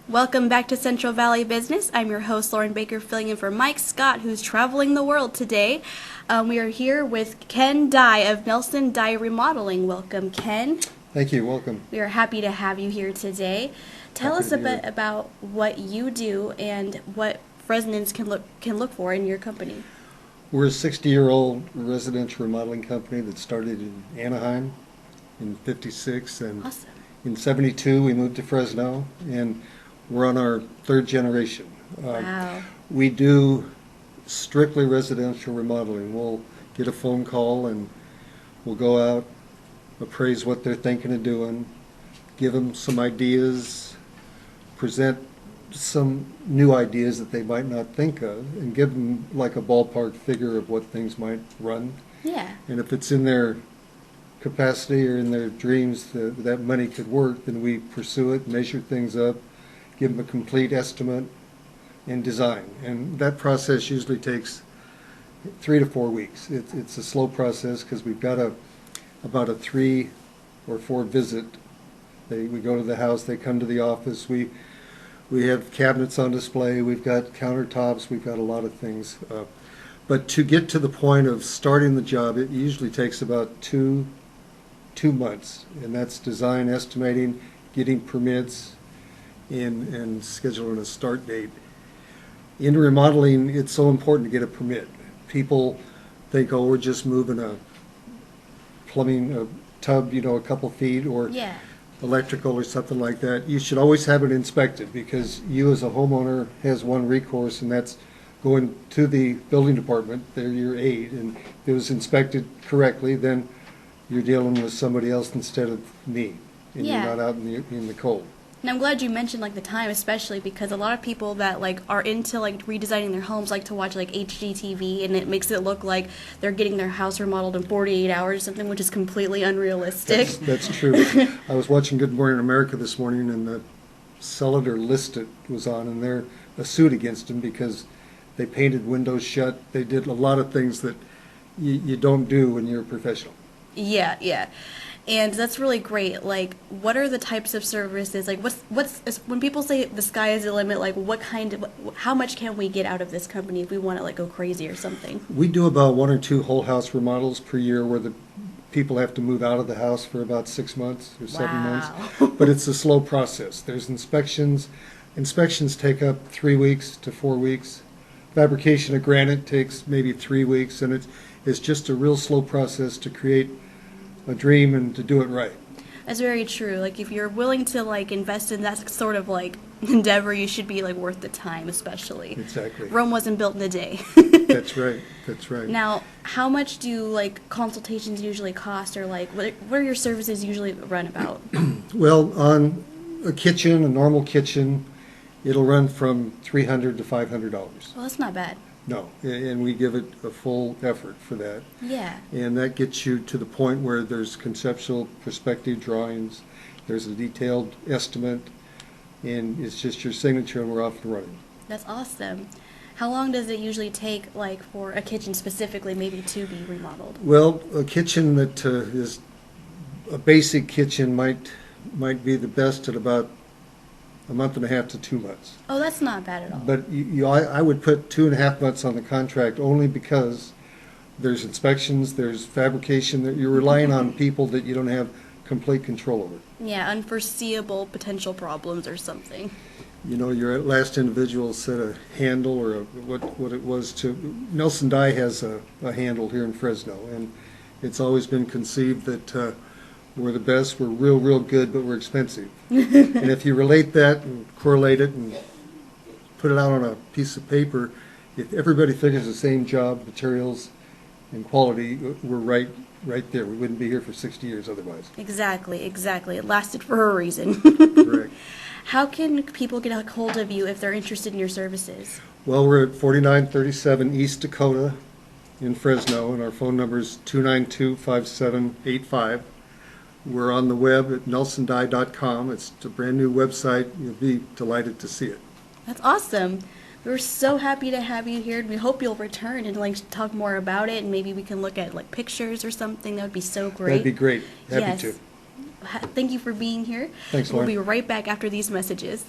Welcome back to Central Valley Business. I'm your host, Lauren Baker, filling in for Mike Scott, who's traveling the world today. We are here with Ken Dye of Nelson Dye Remodeling. Welcome, Ken. Thank you. Welcome. We are happy to have you here today. Tell us a bit about what you do and what residents can look for in your company. We're a 60-year-old residential remodeling company that started in Anaheim in '56, and Awesome. in '72 we moved to Fresno, and we're on our third generation. Wow. We do strictly residential remodeling. We'll get a phone call and we'll go out, appraise what they're thinking of doing, give them some ideas, present some new ideas that they might not think of, and give them like a ballpark figure of what things might run. Yeah. And if it's in their capacity or in their dreams that money could work, then we pursue it, measure things up, give them a complete estimate, and design. And that process usually takes 3 to 4 weeks. It's a slow process because we've got about a 3 or 4 visit. We go to the house, they come to the office, we have cabinets on display, we've got countertops, we've got a lot of things. But to get to the point of starting the job, it usually takes about two months, and that's design, estimating, getting permits, and scheduling a start date. In remodeling, it's so important to get a permit. People think, oh, we're just moving a plumbing a tub, a couple feet, or Yeah. electrical or something like that. You should always have it inspected, because you as a homeowner has one recourse, and that's going to the building department. They're your aid, and if it was inspected correctly, then you're dealing with somebody else instead of me, and Yeah. you're not out in the cold. And I'm glad you mentioned the time, especially because a lot of people that are into redesigning their homes like to watch HGTV, and it makes it look like they're getting their house remodeled in 48 hours or something, which is completely unrealistic. That's true. I was watching Good Morning America this morning, and the Senator Listed was on, and they're a suit against him because they painted windows shut. They did a lot of things that you don't do when you're a professional. Yeah, yeah. And that's really great. What are the types of services? What's when people say the sky is the limit? How much can we get out of this company if we want to go crazy or something? We do about 1 or 2 whole house remodels per year, where the people have to move out of the house for about 6 months or 7 months. But it's a slow process. There's inspections. Inspections take up 3 weeks to 4 weeks. Fabrication of granite takes maybe 3 weeks, and it's just a real slow process to create a dream and to do it right. That's very true. If you're willing to invest in that sort of endeavor, you should be worth the time, especially. Exactly. Rome wasn't built in a day. That's right. That's right. Now, how much do consultations usually cost, or what are your services usually run about? Well, on a kitchen, a normal kitchen, it'll run from $300 to $500. Well, that's not bad. No, and we give it a full effort for that. Yeah. And that gets you to the point where there's conceptual perspective drawings, there's a detailed estimate, and it's just your signature, and we're off and running. That's awesome. How long does it usually take, for a kitchen specifically, maybe to be remodeled? Well, a kitchen that is a basic kitchen might be the best at about a month and a half to 2 months. Oh, that's not bad at all. But I would put 2.5 months on the contract, only because there's inspections, there's fabrication, that you're relying on people that you don't have complete control over. Yeah, unforeseeable potential problems or something. Your last individual said a handle, or what it was to. Nelson Dye has a handle here in Fresno, and it's always been conceived that we're the best, we're real good, but we're expensive. And if you relate that and correlate it and put it out on a piece of paper, if everybody figures the same job, materials, and quality, we're right there. We wouldn't be here for 60 years otherwise. Exactly. It lasted for a reason. Correct. How can people get a hold of you if they're interested in your services? Well, we're at 4937 East Dakota in Fresno, and our phone number is 292-5785. We're on the web at nelsondye.com. It's a brand new website. You'll be delighted to see it. That's awesome. We're so happy to have you here, and we hope you'll return and talk more about it, and maybe we can look at pictures or something. That would be so great. That'd be great. Happy Yes. to. Thank you for being here. Thanks, Lauren. We'll be right back after these messages.